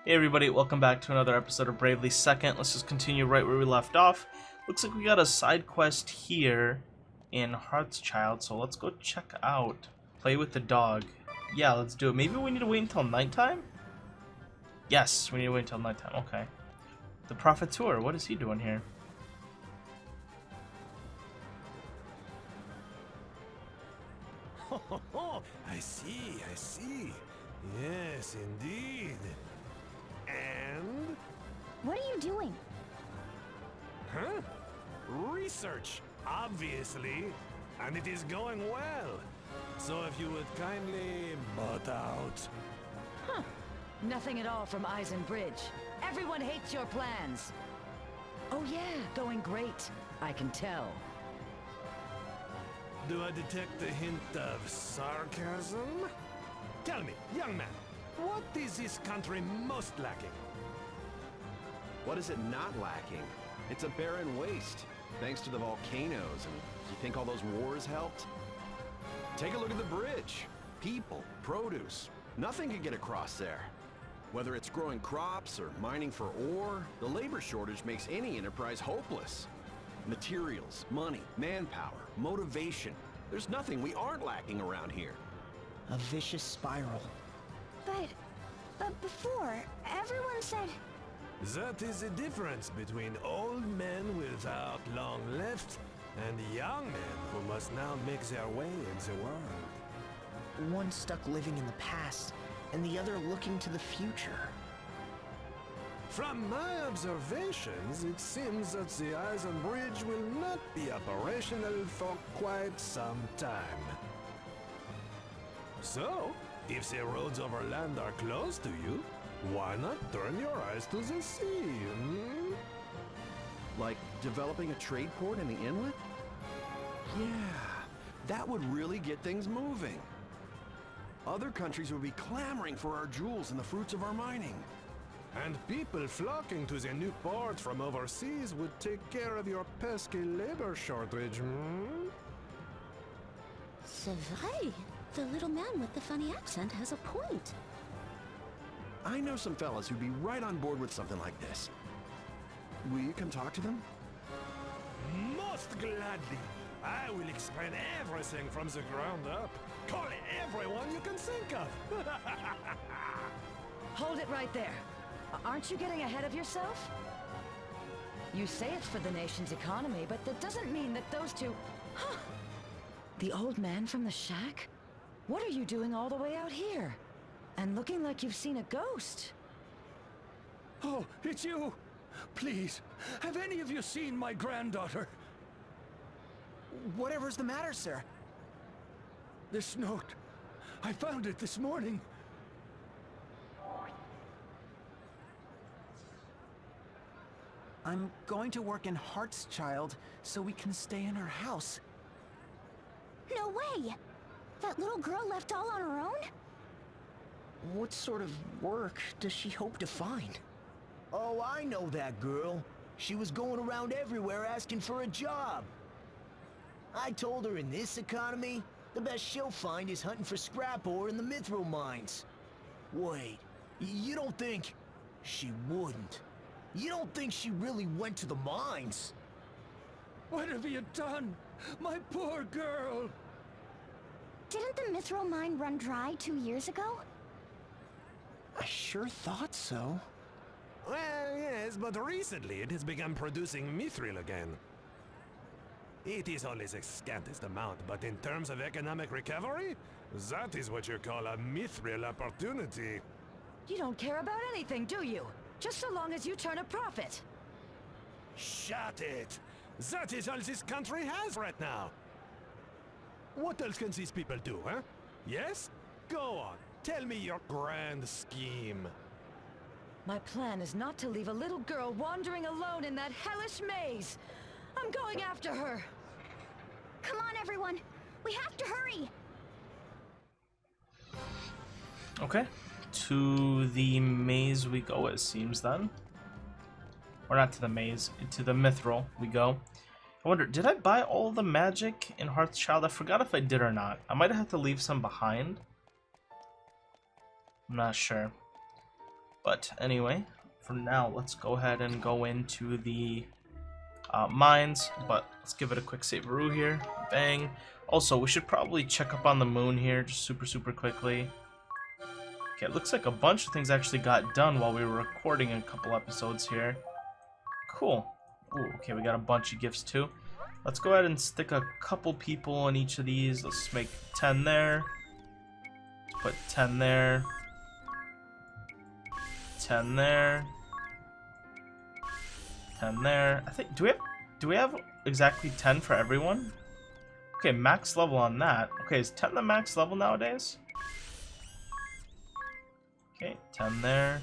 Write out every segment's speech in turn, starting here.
Hey everybody, welcome back to another episode of Bravely Second. Let's just continue right where we left off. Looks like we got a side quest here in Heartschild, so let's go check out. Play with the dog. Yeah, let's do it. Maybe we need to wait until nighttime? Yes, we need to wait until nighttime. Okay. The Profiteur, what is he doing here? I see. Yes, indeed. And? What are you doing? Huh? Research, obviously. And it is going well. So if you would kindly butt out. Huh. Nothing at all from Eisenbridge. Everyone hates your plans. Oh yeah, going great. I can tell. Do I detect a hint of sarcasm? Tell me, young man, what is this country most lacking? What is it not lacking? It's a barren waste, thanks to the volcanoes, and you think all those wars helped? Take a look at the bridge. People, produce, nothing can get across there. Whether it's growing crops or mining for ore, the labor shortage makes any enterprise hopeless. Materials, money, manpower, motivation. There's nothing we aren't lacking around here. A vicious spiral. But before, everyone said... That is the difference between old men without long left and young men who must now make their way in the world. One stuck living in the past, and the other looking to the future. From my observations, it seems that the Eisen Bridge will not be operational for quite some time. So, if the roads over land are close to you, why not turn your eyes to the sea, hmm? Like developing a trade port in the inlet? Yeah, that would really get things moving. Other countries would be clamoring for our jewels and the fruits of our mining. And people flocking to the new port from overseas would take care of your pesky labor shortage, hmm? C'est vrai. The little man with the funny accent has a point. I know some fellas who'd be right on board with something like this. Will you come talk to them? Most gladly. I will explain everything from the ground up. Call everyone you can think of. Hold it right there. Aren't you getting ahead of yourself? You say it's for the nation's economy, but that doesn't mean that those two... Huh! The old man from the shack? What are you doing all the way out here? And looking like you've seen a ghost. Oh, it's you! Please, have any of you seen my granddaughter? Whatever's the matter, sir? This note. I found it this morning. I'm going to work in Heartschild so we can stay in our house. No way! That little girl left all on her own? What sort of work does she hope to find? Oh, I know that girl. She was going around everywhere asking for a job. I told her in this economy, the best she'll find is hunting for scrap ore in the mithril mines. Wait, you don't think... She wouldn't. You don't think she really went to the mines? What have you done? My poor girl! Didn't the mithril mine run dry 2 years ago? I sure thought so. Well, yes, but recently it has begun producing mithril again. It is only the scantest amount, but in terms of economic recovery, that is what you call a mithril opportunity. You don't care about anything, do you? Just so long as you turn a profit. Shut it! That is all this country has right now. What else can these people do, huh? Yes? Go on, tell me your grand scheme. My plan is not to leave a little girl wandering alone in that hellish maze. I'm going after her. Come on, everyone! We have to hurry! Okay. To the maze we go, it seems then. Or not to the maze, to the mithril we go. I wonder, did I buy all the magic in Heartschild? I forgot if I did or not. I might have to leave some behind. I'm not sure. But anyway, for now, let's go ahead and go into the mines. But let's give it a quick savearoo here. Bang. Also, we should probably check up on the moon here just super quickly. Okay, it looks like a bunch of things actually got done while we were recording a couple episodes here. Cool. Ooh, okay, we got a bunch of gifts too. Let's go ahead and stick a couple people in each of these. Let's make 10 there. Let's put 10 there. 10 there. 10 there. I think do we have exactly 10 for everyone? Okay, max level on that. Okay, is 10 the max level nowadays? Okay, 10 there.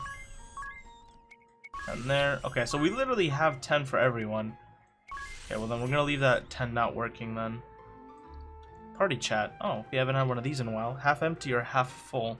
10 there. Okay, so we literally have 10 for everyone. Okay, well then we're gonna leave that 10 not working then. Party chat. Oh, we haven't had one of these in a while. Half empty or half full?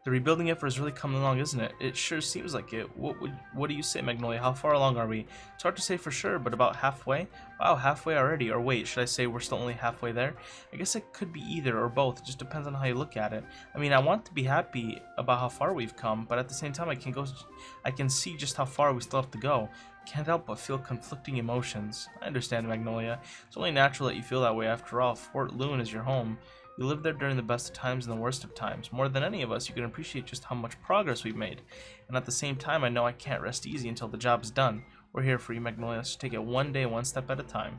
The rebuilding effort is really coming along, isn't it? It sure seems like it. What do you say, Magnolia? How far along are we? It's hard to say for sure, but about halfway? Wow, halfway already. Or wait, should I say we're still only halfway there? I guess it could be either or both. It just depends on how you look at it. I mean, I want to be happy about how far we've come, but at the same time, I can see just how far we still have to go. Can't help but feel conflicting emotions. I understand, Magnolia. It's only natural that you feel that way. After all, Fort Loon is your home. You lived there during the best of times and the worst of times. More than any of us, you can appreciate just how much progress we've made. And at the same time, I know I can't rest easy until the job is done. We're here for you, Magnolia. Let's take it one day, one step at a time.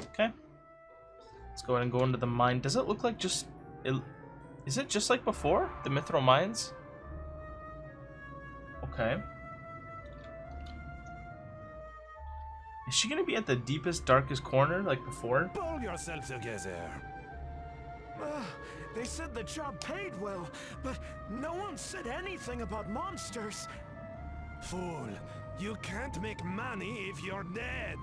Okay. Let's go ahead and go into the mine. Does it look like just... Is it just like before? The Mithril mines? Okay. Is she gonna be at the deepest, darkest corner like before? Pull yourself together. They said the job paid well, but no one said anything about monsters. Fool, you can't make money if you're dead.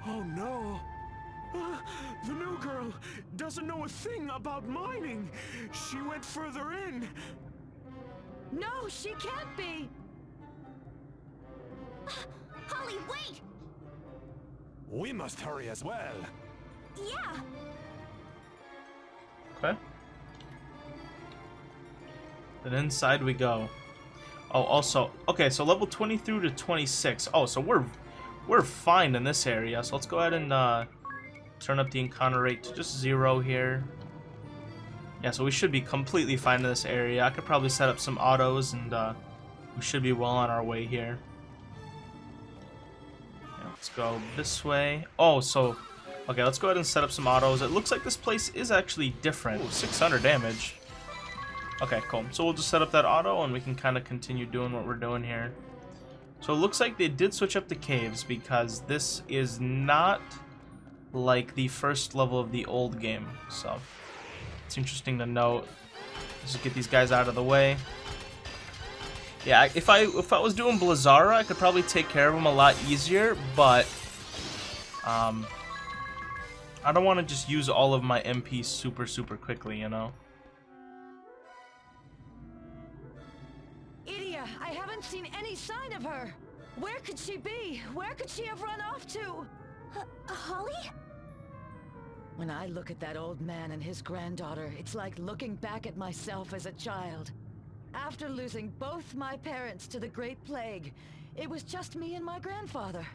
Oh no. The new girl doesn't know a thing about mining. She went further in. No, she can't be! Holly, wait! We must hurry as well. Yeah! Okay. Then inside we go. Oh, also, okay, so level 20 through to 26. Oh, so we're fine in this area. So let's go ahead and turn up the encounter rate to just 0 here. Yeah, so we should be completely fine in this area. I could probably set up some autos, and we should be well on our way here. Yeah, let's go this way. Oh, so... Okay, let's go ahead and set up some autos. It looks like this place is actually different. Ooh, 600 damage. Okay, cool. So we'll just set up that auto and we can kind of continue doing what we're doing here. So it looks like they did switch up the caves because this is not like the first level of the old game. So it's interesting to note. Let's just get these guys out of the way. Yeah, if I was doing Blizzara, I could probably take care of them a lot easier, but I don't want to just use all of my MP super quickly, you know? Idia, I haven't seen any sign of her! Where could she be? Where could she have run off to? Holly? When I look at that old man and his granddaughter, it's like looking back at myself as a child. After losing both my parents to the Great Plague, it was just me and my grandfather.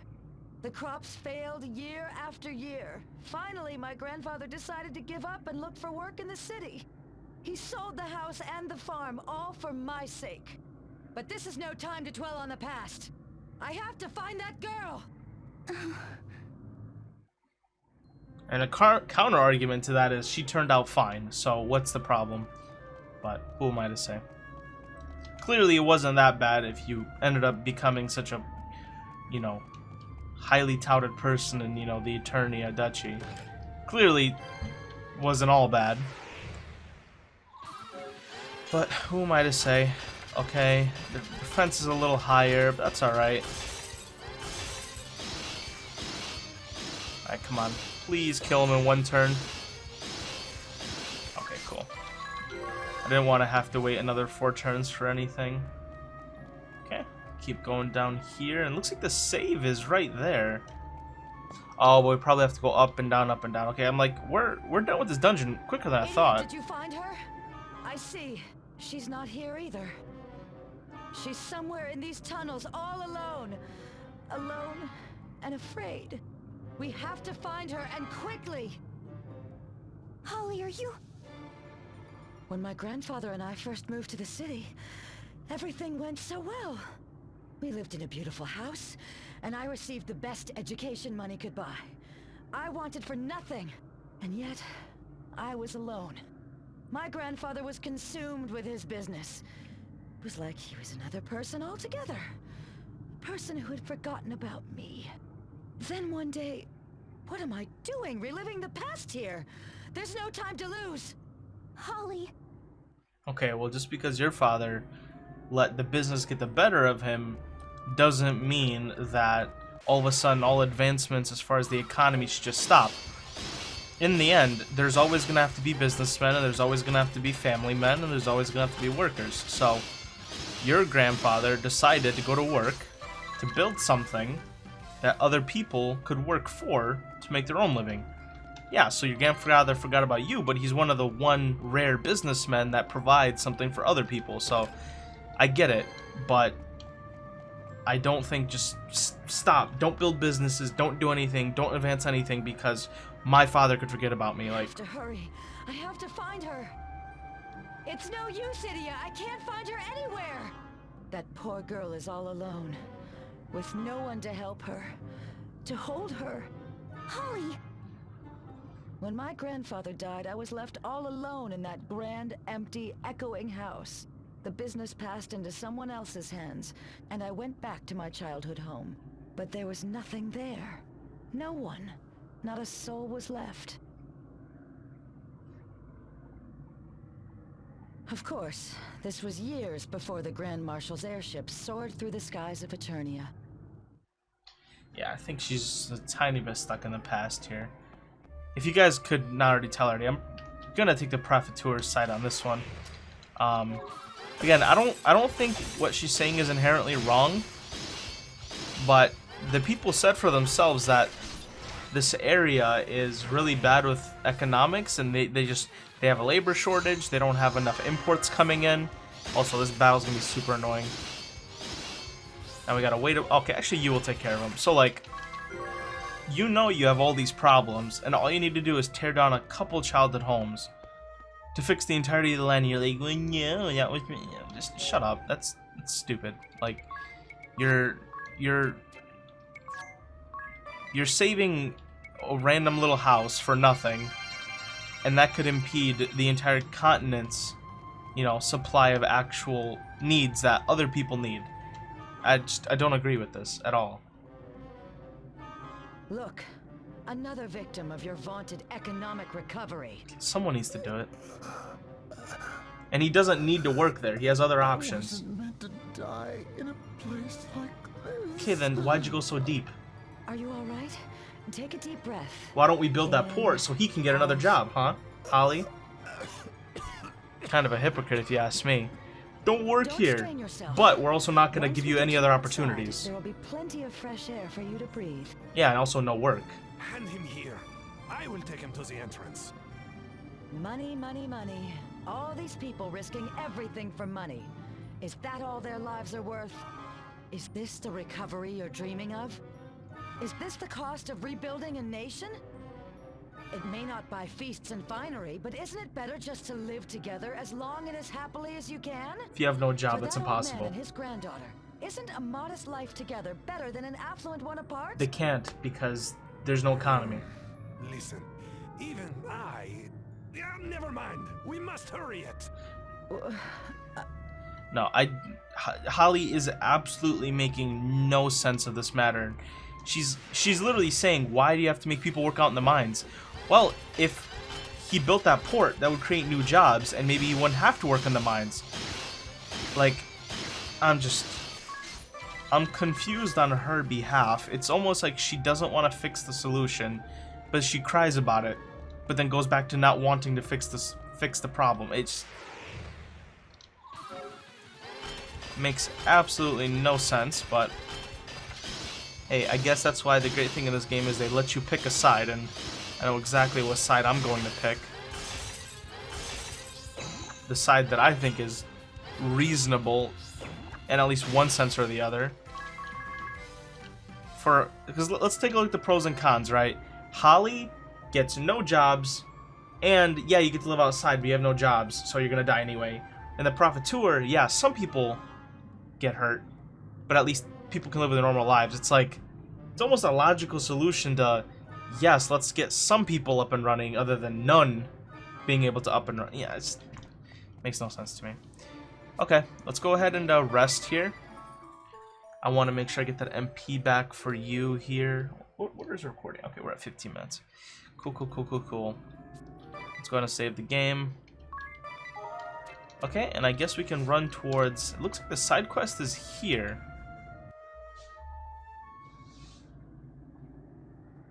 The crops failed year after year. Finally, my grandfather decided to give up and look for work in the city. He sold the house and the farm, all for my sake. But this is no time to dwell on the past. I have to find that girl! And a counter argument to that is she turned out fine, so what's the problem? But who am I to say? Clearly it wasn't that bad if you ended up becoming such a, you know, highly touted person in, you know, the Eternia Duchy. Clearly wasn't all bad. But who am I to say? Okay, the defense is a little higher, but that's alright. Alright, come on. Please kill him in one turn. Okay, cool. I didn't want to have to wait another 4 turns for anything. Okay, keep going down here, and it looks like the save is right there. Oh, but we probably have to go up and down, up and down. Okay, I'm like, we're done with this dungeon quicker than I thought. Did you find her? I see. She's not here either. She's somewhere in these tunnels, all alone. Alone and afraid. We have to find her, and quickly! Holly, are you... When my grandfather and I first moved to the city, everything went so well. We lived in a beautiful house, and I received the best education money could buy. I wanted for nothing, and yet, I was alone. My grandfather was consumed with his business. It was like he was another person altogether. A person who had forgotten about me. Then one day, what am I doing? Reliving the past here? There's no time to lose. Holly... Okay, well, just because your father let the business get the better of him doesn't mean that all of a sudden all advancements as far as the economy should just stop. In the end, there's always going to have to be businessmen, and there's always going to have to be family men, and there's always going to have to be workers. So, your grandfather decided to go to work to build something that other people could work for to make their own living. Yeah, so your grandfather forgot about you, but he's one of the one rare businessmen that provides something for other people. So, I get it, but I don't think just stop. Don't build businesses. Don't do anything. Don't advance anything because my father could forget about me. I Like, have to hurry. I have to find her. It's no use, Idia. I can't find her anywhere. That poor girl is all alone, with no one to help her, to hold her. Holly... When my grandfather died, I was left all alone in that grand, empty, echoing house. The business passed into someone else's hands, and I went back to my childhood home. But there was nothing there. No one. Not a soul was left. Of course, this was years before the Grand Marshal's airship soared through the skies of Eternia. yeah, I think she's a tiny bit stuck in the past here. If you guys could not already tell already, I'm gonna take the Profiteur's side on this one. Again, I don't think what she's saying is inherently wrong, but the people said for themselves that this area is really bad with economics, and they have a labor shortage. They don't have enough imports coming in. Also, this battle's gonna be super annoying. Now we gotta wait. Okay, actually, you will take care of them. So like, you know you have all these problems, and all you need to do is tear down a couple childhood homes to fix the entirety of the land. And you're like, well, no, that was me. Just shut up. That's stupid. Like, you're saving a random little house for nothing, and that could impede the entire continent's, you know, supply of actual needs that other people need. I don't agree with this at all. Look, another victim of your vaunted economic recovery. Someone needs to do it. And he doesn't need to work there. He has other options. I wasn't meant to die in a place like this. Okay, then why'd you go so deep? Are you all right? Take a deep breath. Why don't we build that port so he can get another job, huh? Holly? Kind of a hypocrite if you ask me. Don't work Don't here, strain yourself. but we're also not going to Once give we you get any you other outside, opportunities. There will be plenty of fresh air for you to breathe. Yeah, and also no work. Hand him here. I will take him to the entrance. Money, money, money. All these people risking everything for money. Is that all their lives are worth? Is this the recovery you're dreaming of? Is this the cost of rebuilding a nation? It may not buy feasts and finery, but isn't it better just to live together as long and as happily as you can? If you have no job, For it's that old impossible. man and his granddaughter, isn't a modest life together better than an affluent one apart? They can't because there's no economy. Listen, even yeah, never mind. We must hurry it. No, Holly is absolutely making no sense of this matter. She's literally saying, why do you have to make people work out in the mines? Well, if he built that port, that would create new jobs, and maybe he wouldn't have to work in the mines. Like, I'm confused on her behalf. It's almost like she doesn't want to fix the solution, but she cries about it, but then goes back to not wanting to fix the problem. It makes absolutely no sense, but hey, I guess that's why the great thing in this game is they let you pick a side, and I know exactly what side I'm going to pick. The side that I think is reasonable in at least one sense or the other. Because let's take a look at the pros and cons, right? Holly gets no jobs, and yeah, you get to live outside, but you have no jobs, so you're gonna die anyway. And the Profiteur, yeah, some people get hurt, but at least people can live their normal lives. It's like, it's almost a logical solution to, yes, let's get some people up and running other than none being able to up and run. Yeah, it makes no sense to me. Okay, let's go ahead and rest here. I want to make sure I get that MP back for you here. What is recording? Okay, we're at 15 minutes. Cool, cool, cool, cool, cool. Let's go ahead and save the game. Okay, and I guess we can run towards... It looks like the side quest is here.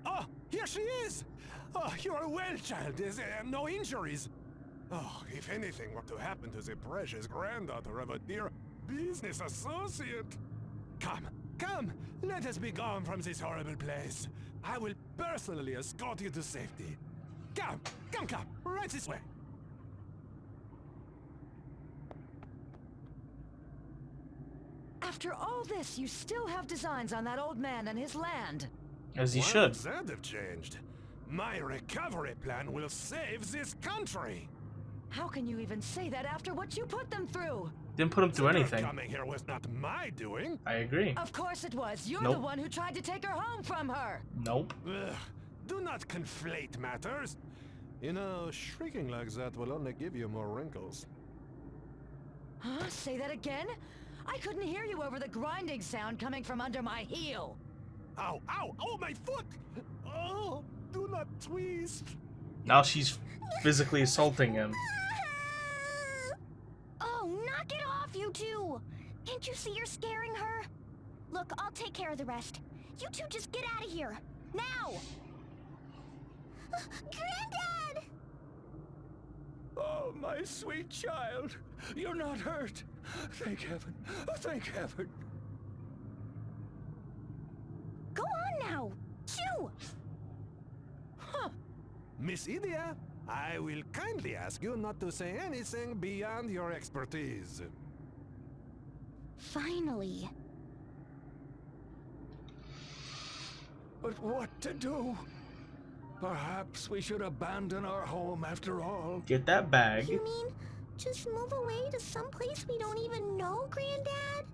Oh, here she is! Oh, you are well, child. There's no injuries. Oh, if anything were to happen to the precious granddaughter of a dear business associate. Come, come, let us be gone from this horrible place. I will personally escort you to safety. Come, come, come, right this way. After all this, you still have designs on that old man and his land. As he Why should. would that have changed? My recovery plan will save this country. How can you even say that after what you put them through? Didn't put him through Her anything. coming here was not my doing. I agree. Of course it was. You're Nope. the one who tried to take her home from her. Nope. Ugh, do not conflate matters. You know, shrieking like that will only give you more wrinkles. Huh? Say that again? I couldn't hear you over the grinding sound coming from under my heel. Ow, ow, oh, my foot! Oh, do not twist. Now she's physically assaulting him. Oh, knock it off, you two! Can't you see you're scaring her? Look, I'll take care of the rest. You two just get out of here. Now! Granddad! Oh, my sweet child. You're not hurt. Thank heaven. Thank heaven. Go on now! Shoo! Miss Idia, I will kindly ask you not to say anything beyond your expertise. Finally. But what to do? Perhaps we should abandon our home after all. Get that bag. You mean just move away to some place we don't even know, Granddad?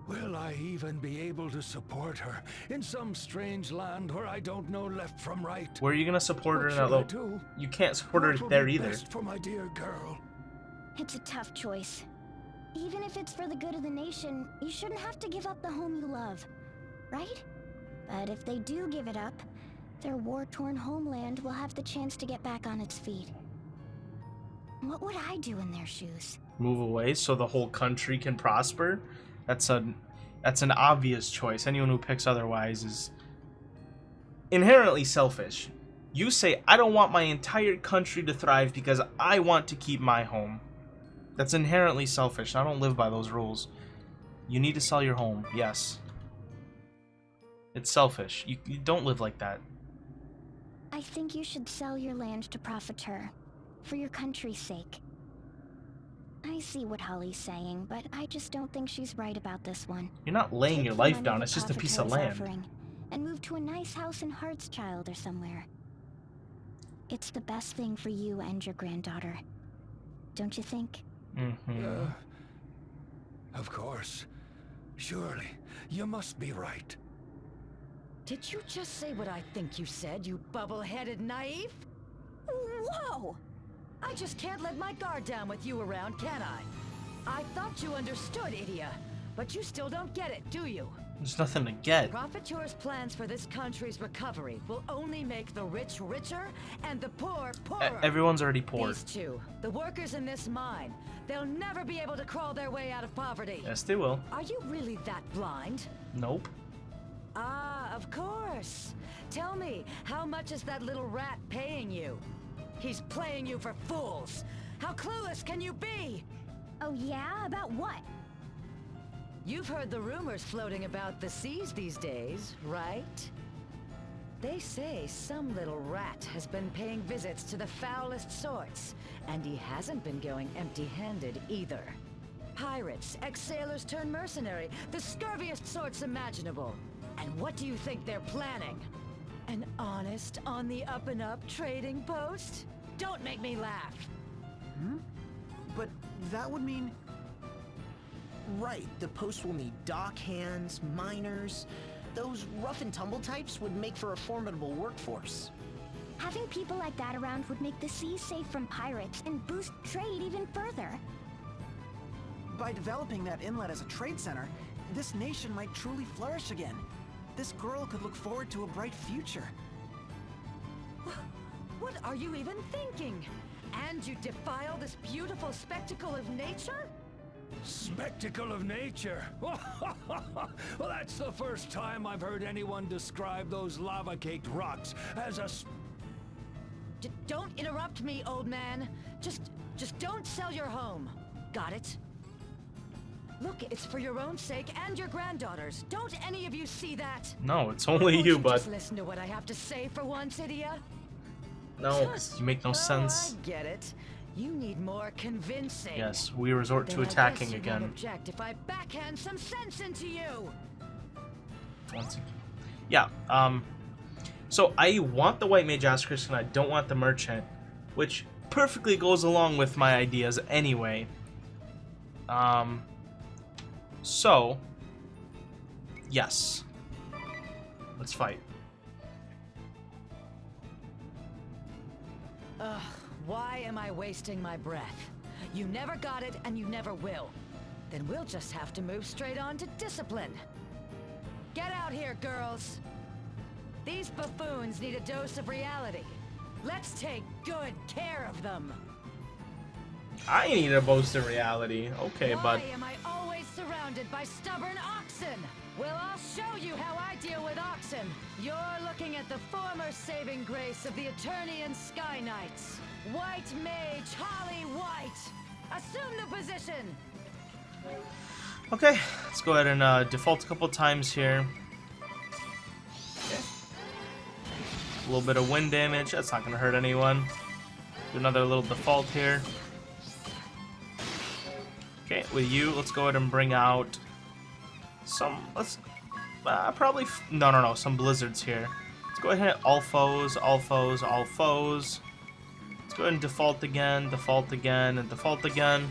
Will I even be able to support her in some strange land where I don't know left from right? Where are you gonna support her What in that shall I little... do? You can't support her What will there be either. best for my dear girl? It's a tough choice. Even if it's for the good of the nation, you shouldn't have to give up the home you love, right? But if they do give it up, their war-torn homeland will have the chance to get back on its feet. What would I do in their shoes? Move away so the whole country can prosper? That's an obvious choice. Anyone who picks otherwise is inherently selfish. You say, I don't want my entire country to thrive because I want to keep my home. That's inherently selfish. I don't live by those rules. You need to sell your home, yes. It's selfish. You don't live like that. I think you should sell your land to Profiteur, for your country's sake. I see what Holly's saying, but I just don't think she's right about this one. You're not laying Take your the life money down. that It's just a piece of Profiteur's land. offering, and move to a nice house in Heartschild or somewhere. It's the best thing for you and your granddaughter. Don't you think? Mm-hmm. Of course. Surely, you must be right. Did you just say what I think you said, you bubble-headed naive? Whoa! I just can't let my guard down with you around, can I? I thought you understood, Idia, but you still don't get it, do you? There's nothing to get. Profiteur's plans for this country's recovery will only make the rich richer and the poor poorer. Everyone's already poor. These two, the workers in this mine, they'll never be able to crawl their way out of poverty. Yes, they will. Are you really that blind? Nope. Ah, of course. Tell me, how much is that little rat paying you? He's playing you for fools. How clueless can you be? Oh yeah? About what? You've heard the rumors floating about the seas these days, right? They say some little rat has been paying visits to the foulest sorts, and he hasn't been going empty-handed either. pirates, ex-sailors turned mercenary, the scurviest sorts imaginable. And what do you think they're planning? An honest, on-the-up-and-up trading post? Don't make me laugh. But that would mean... Right, the post will need dock hands, miners. Those rough-and-tumble types would make for a formidable workforce. Having people like that around would make the seas safe from pirates and boost trade even further. By developing that inlet as a trade center, this nation might truly flourish again. This girl could look forward to a bright future. What are you even thinking? And you defile this beautiful spectacle of nature? Spectacle of nature? Well, that's the first time I've heard anyone describe those lava-caked rocks as a... Don't interrupt me, old man. Just don't sell your home. Got it? Look, it's for your own sake and your granddaughter's. Don't any of you see that? No, it's only Won't you, bud. Just listen to what I have to say for once, idiot. No, you make no sense. I get it. You need more convincing. Yes, we resort to Then I attacking guess you again. won't object if I backhand some sense into you. Once again. Yeah, so I want the White Mage Asterisk and I don't want the Merchant, which perfectly goes along with my ideas anyway. So, yes. Let's fight. Ugh, why am I wasting my breath? You never got it and you never will. Then we'll just have to move straight on to discipline. Get out here, girls. These buffoons need a dose of reality. Let's take good care of them. I need a boast of reality. Okay, Why bud. am I always surrounded by stubborn oxen? Well, I'll show you how I deal with oxen. You're looking at the former saving grace of the Eternian Sky Knights. White Mage Holly White. Assume the position. Okay, let's go ahead and default a couple times here. Okay. A little bit of wind damage. That's not going to hurt anyone. Do another little default here. Okay, with you, let's go ahead and bring out some, some blizzards here. Let's go ahead and hit all foes, all foes, all foes. Let's go ahead and default again, and default again.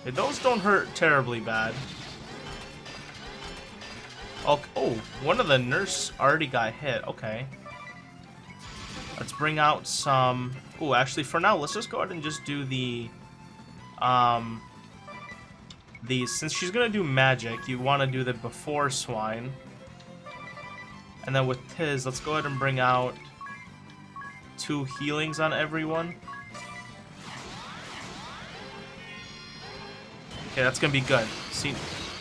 Okay, those don't hurt terribly bad. Oh, one of the nurse already got hit, okay. Let's bring out some, actually for now, let's just go ahead and just do since she's gonna do magic, you want to do the before swine. And then with Tiz, let's go ahead and bring out 2 healings on everyone. Okay, that's gonna be good. See,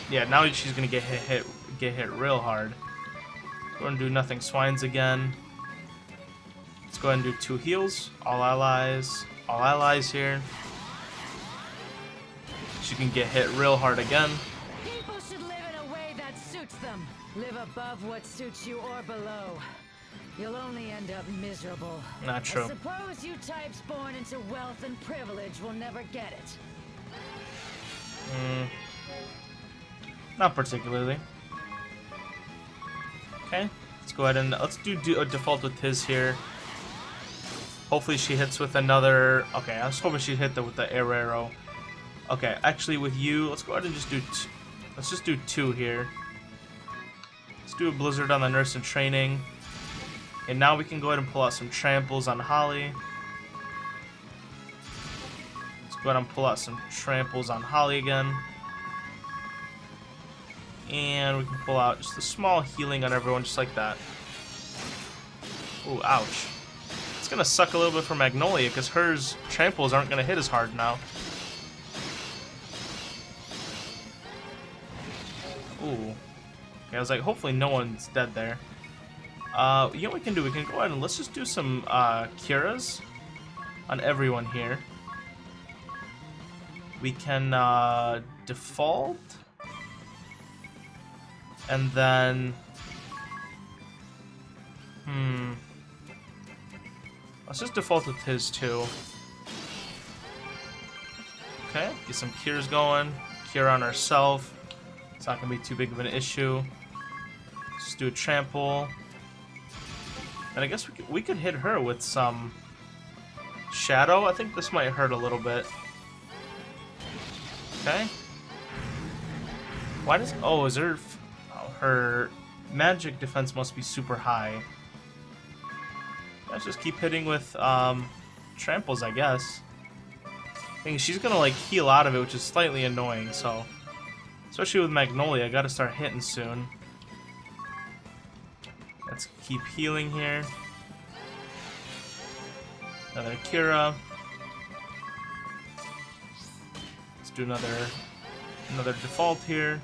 yeah, now she's gonna get hit real hard. Go and do nothing swines again. Let's go ahead and do 2 heals. All allies here. She can get hit real hard again. People should live in a way that suits them. Live above what suits you or below. You'll only end up miserable. Not true. I suppose you types born into wealth and privilege will never get it. Not particularly. Okay, let's go ahead and let's do a default with Tiz here. Hopefully she hits with another. Okay, I was hoping she'd hit with the air arrow. Okay, actually with you, let's go ahead and just do. Let's just do 2 here. Let's do a blizzard on the nurse in training, and now we can go ahead and pull out some tramples on Holly. Let's go ahead and pull out some tramples on Holly again. And we can pull out just a small healing on everyone, just like that. Ooh, ouch. It's gonna suck a little bit for Magnolia, because hers tramples aren't gonna hit as hard now. Ooh. Okay, I was like, hopefully no one's dead there. You know what we can do? We can go ahead and let's just do some curas on everyone here. We can default. And then... Let's just default with his too. Okay, get some cures going. Cure on ourselves. It's not gonna be too big of an issue. Just do a trample. And I guess we could hit her with some shadow. I think this might hurt a little bit. Okay. Why does... Oh, is her... Oh, her magic defense must be super high. Let's just keep hitting with tramples, I guess. I think she's gonna like heal out of it, which is slightly annoying, so... Especially with Magnolia, I gotta start hitting soon. Let's keep healing here. Another Kira. Let's do another default here.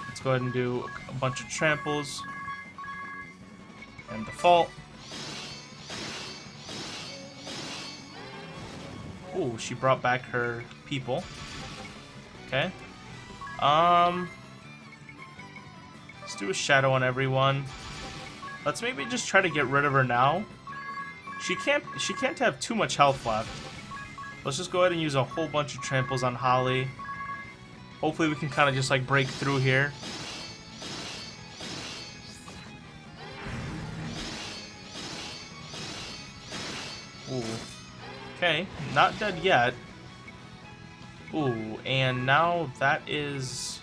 Let's go ahead and do a bunch of tramples. And default. Ooh, she brought back her people. Okay. Let's do a shadow on everyone. Let's maybe just try to get rid of her now. She can't have too much health left. Let's just go ahead and use a whole bunch of tramples on Holly. Hopefully we can kind of just like break through here. Ooh. Okay, not dead yet. Ooh, and now that is...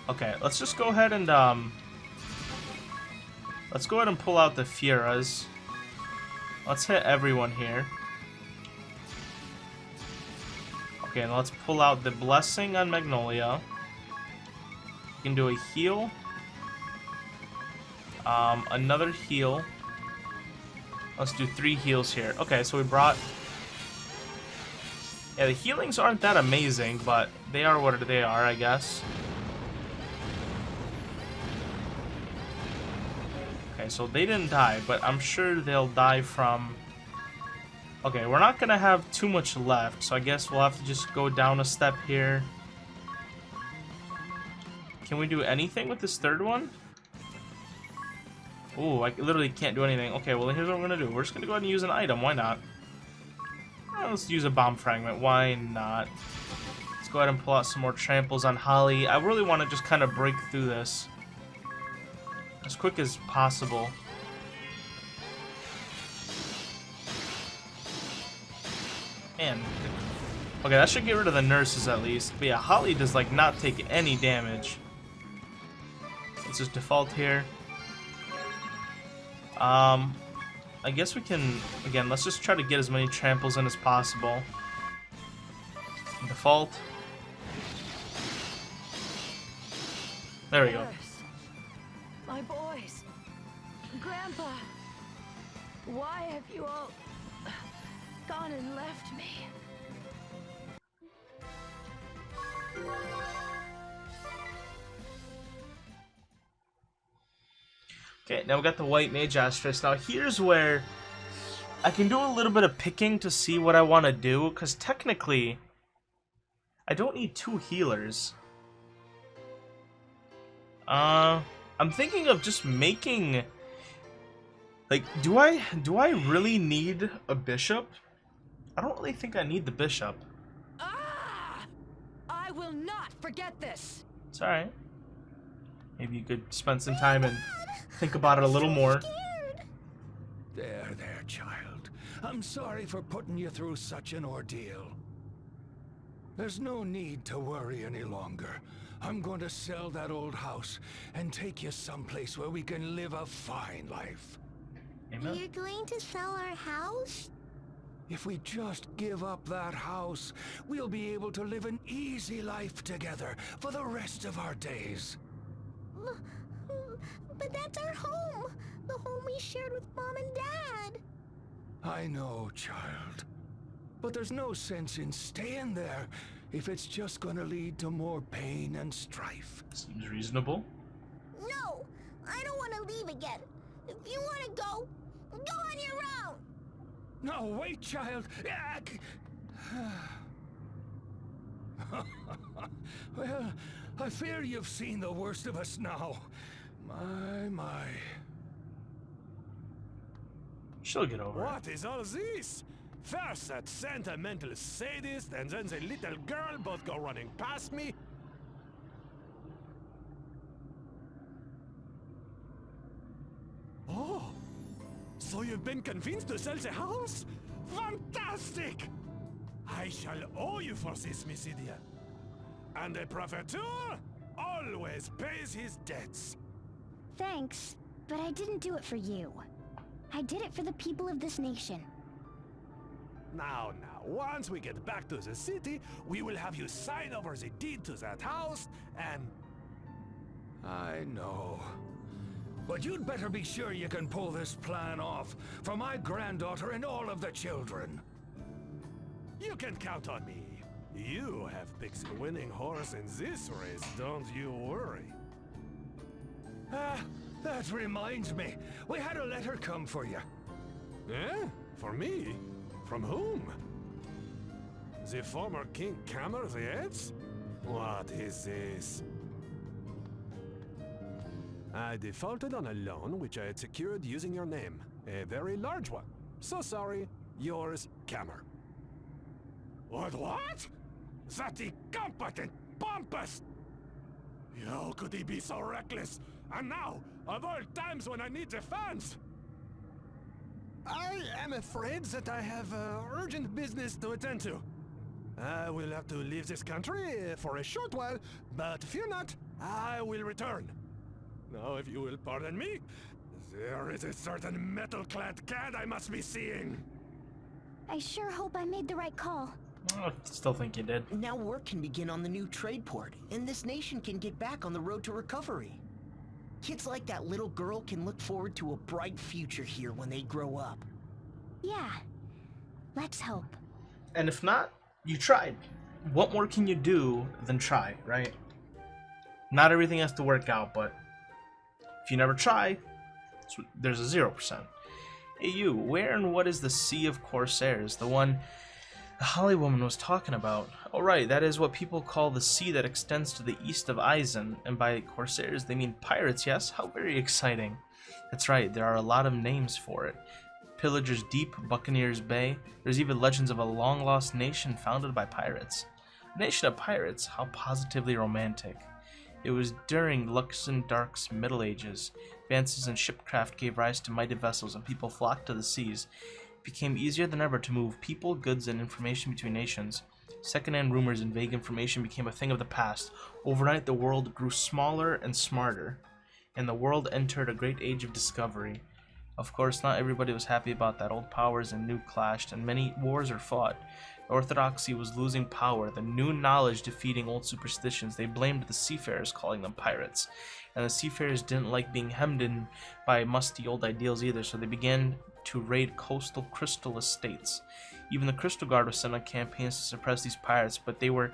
Okay, let's just go ahead and, let's go ahead and pull out the Fieras. Let's hit everyone here. Okay, and let's pull out the Blessing on Magnolia. We can do a heal. Another heal. Let's do 3 heals here. Okay, so we brought... Yeah, the healings aren't that amazing, but they are what they are, I guess. Okay, so they didn't die, but I'm sure they'll die from... Okay, we're not gonna have too much left, so I guess we'll have to just go down a step here. Can we do anything with this third one? Ooh, I literally can't do anything. Okay, well, here's what we're gonna do. We're just gonna go ahead and use an item. Why not? Let's use a bomb fragment. Why not? Let's go ahead and pull out some more tramples on Holly. I really want to just kind of break through this as quick as possible. Man. Okay, that should get rid of the nurses at least. But yeah, Holly does like not take any damage. Let's just default here. I guess we can, again, let's just try to get as many tramples in as possible. Default. There we go. My boys. Grandpa. Why have you all gone and left me? Okay, now we got the white mage asterisk. Now here's where I can do a little bit of picking to see what I want to do, because technically I don't need 2 healers. I'm thinking of just making, like, do I really need a bishop? I don't really think I need the bishop. Ah! I will not forget this. It's alright. Maybe you could spend some time and think about it a little more. There, child. I'm sorry for putting you through such an ordeal. There's no need to worry any longer. I'm going to sell that old house and take you someplace where we can live a fine life. Amen. You're going to sell our house? If we just give up that house, we'll be able to live an easy life together for the rest of our days. But that's our home! The home we shared with Mom and Dad! I know, child. But there's no sense in staying there if it's just gonna lead to more pain and strife. Seems reasonable. No! I don't want to leave again! If you want to go, go on your own! No, wait, child! Well, I fear you've seen the worst of us now. My. She'll get over it. What is all this? First that sentimental sadist and then the little girl both go running past me. Oh, so you've been convinced to sell the house? Fantastic! I shall owe you for this, Miss Idia. And a profiteur always pays his debts. Thanks, but I didn't do it for you. I did it for the people of this nation. Now, once we get back to the city, we will have you sign over the deed to that house, and... I know. But you'd better be sure you can pull this plan off for my granddaughter and all of the children. You can count on me. You have picked the winning horse in this race, don't you worry. That reminds me. We had a letter come for you. Eh? For me? From whom? The former King Kammer the Eighth? What is this? I defaulted on a loan which I had secured using your name. A very large one. So sorry, yours, Kammer. What? That incompetent, pompous! How could he be so reckless? And now, of all times when I need the funds! I am afraid that I have urgent business to attend to. I will have to leave this country for a short while, but fear not, I will return. Now, if you will pardon me, there is a certain metal-clad cad I must be seeing. I sure hope I made the right call. I still think you did. Now work can begin on the new trade port, and this nation can get back on the road to recovery. Kids like that little girl can look forward to a bright future here when they grow up. Yeah, let's hope. And if not, you tried. What more can you do than try, right? Not everything has to work out, but if you never try, there's a 0%. Hey you, where and what is the Sea of Corsairs? The one the Holly woman was talking about. Oh right, that is what people call the sea that extends to the east of Eisen, and by Corsairs they mean pirates, yes? How very exciting. That's right, there are a lot of names for it. Pillagers Deep, Buccaneers Bay, there's even legends of a long-lost nation founded by pirates. A nation of pirates? How positively romantic. It was during Luxemdark's Middle Ages. Advances in shipcraft gave rise to mighty vessels, and people flocked to the seas. It became easier than ever to move people, goods, and information between nations. Second-hand rumors and vague information became a thing of the past. Overnight, the world grew smaller and smarter, and the world entered a great age of discovery. Of course, not everybody was happy about that. Old powers and new clashed, and many wars are fought. Orthodoxy was losing power, the new knowledge defeating old superstitions. They blamed the seafarers, calling them pirates. And the seafarers didn't like being hemmed in by musty old ideals either, so they began to raid coastal crystal estates. Even the Crystal Guard was sent on campaigns to suppress these pirates, but they were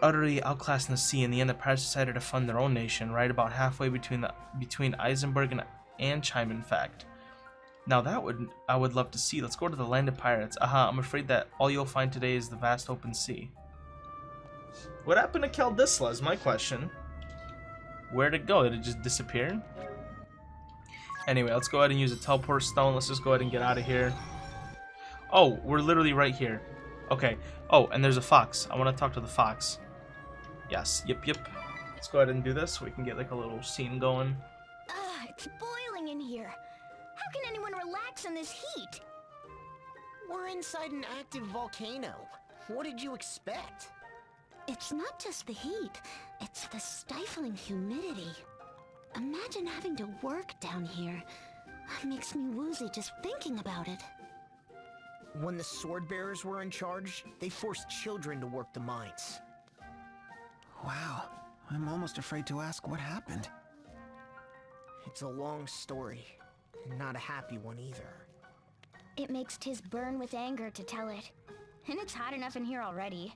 utterly outclassed in the sea. In the end, the pirates decided to fund their own nation, right about halfway between Eisenberg and Anchime, in fact. Now I would love to see. Let's go to the land of pirates. Aha, I'm afraid that all you'll find today is the vast open sea. What happened to Caldisla is my question. Where'd it go? Did it just disappear? Anyway, let's go ahead and use a teleport stone. Let's just go ahead and get out of here. Oh, we're literally right here. Okay. Oh, and there's a fox. I want to talk to the fox. Yes. Yep. Let's go ahead and do this so we can get like a little scene going. It's boiling in here. How can anyone relax in this heat? We're inside an active volcano. What did you expect? It's not just the heat. It's the stifling humidity. Imagine having to work down here. It makes me woozy just thinking about it. When the sword bearers were in charge, they forced children to work the mines. Wow, I'm almost afraid to ask what happened. It's a long story. Not a happy one either. It makes Tiz burn with anger to tell it. And it's hot enough in here already.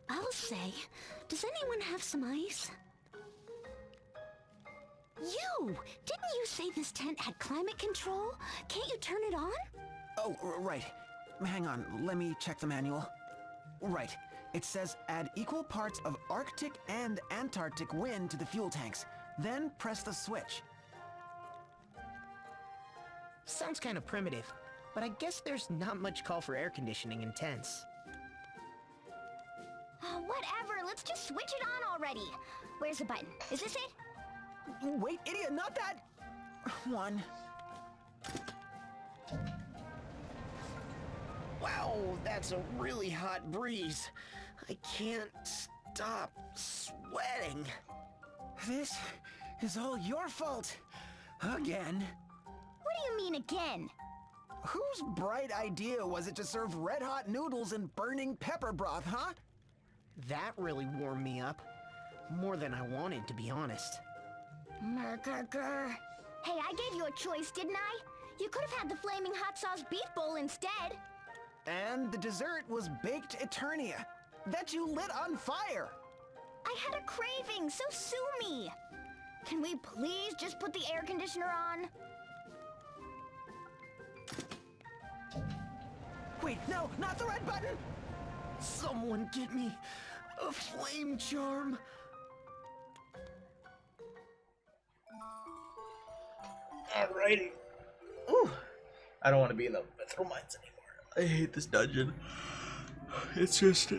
I'll say, does anyone have some ice? You! Didn't you say this tent had climate control? Can't you turn it on? Oh, right. Hang on, let me check the manual. Right. It says add equal parts of Arctic and Antarctic wind to the fuel tanks. Then press the switch. Sounds kind of primitive. but I guess there's not much call for air conditioning in tents. Whatever, let's just switch it on already. Where's the button? Is this it? Wait, idiot, not that one. Wow, that's a really hot breeze. I can't stop sweating. This is all your fault. Again. What do you mean again? Whose bright idea was it to serve red-hot noodles and burning pepper broth, huh? That really warmed me up. More than I wanted, to be honest. Mindcracker. Hey, I gave you a choice, didn't I? You could have had the flaming hot sauce beef bowl instead. And the dessert was baked Eternia that you lit on fire. I had a craving, so sue me. Can we please just put the air conditioner on? Wait, no, not the red button! Someone get me a flame charm. Alrighty. Ooh. I don't want to be in the Mithril Mines anymore. I hate this dungeon. It's just...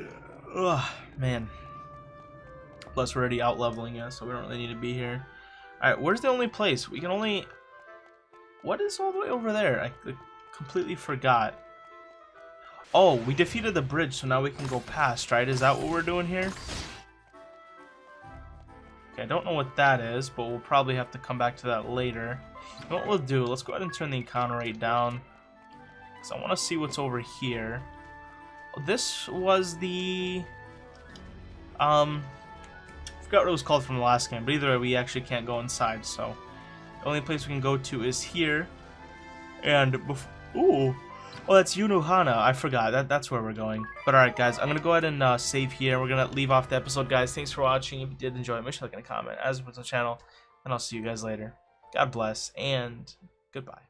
man. Plus we're already out leveling it, so we don't really need to be here. Alright, where's the only place? We can only... What is all the way over there? I completely forgot. Oh, we defeated the bridge, so now we can go past, right? Is that what we're doing here? Okay, I don't know what that is, but we'll probably have to come back to that later. You know what we'll do? Let's go ahead and turn the encounter rate down, because I want to see what's over here. This was the... I forgot what it was called from the last game, but either way, we actually can't go inside, so... The only place we can go to is here. And ooh! Oh, that's Yunohana. I forgot. That's where we're going. But alright, guys, I'm going to go ahead and save here. We're going to leave off the episode, guys. Thanks for watching. If you did enjoy, make sure to like and comment, as with the channel. And I'll see you guys later. God bless, and goodbye.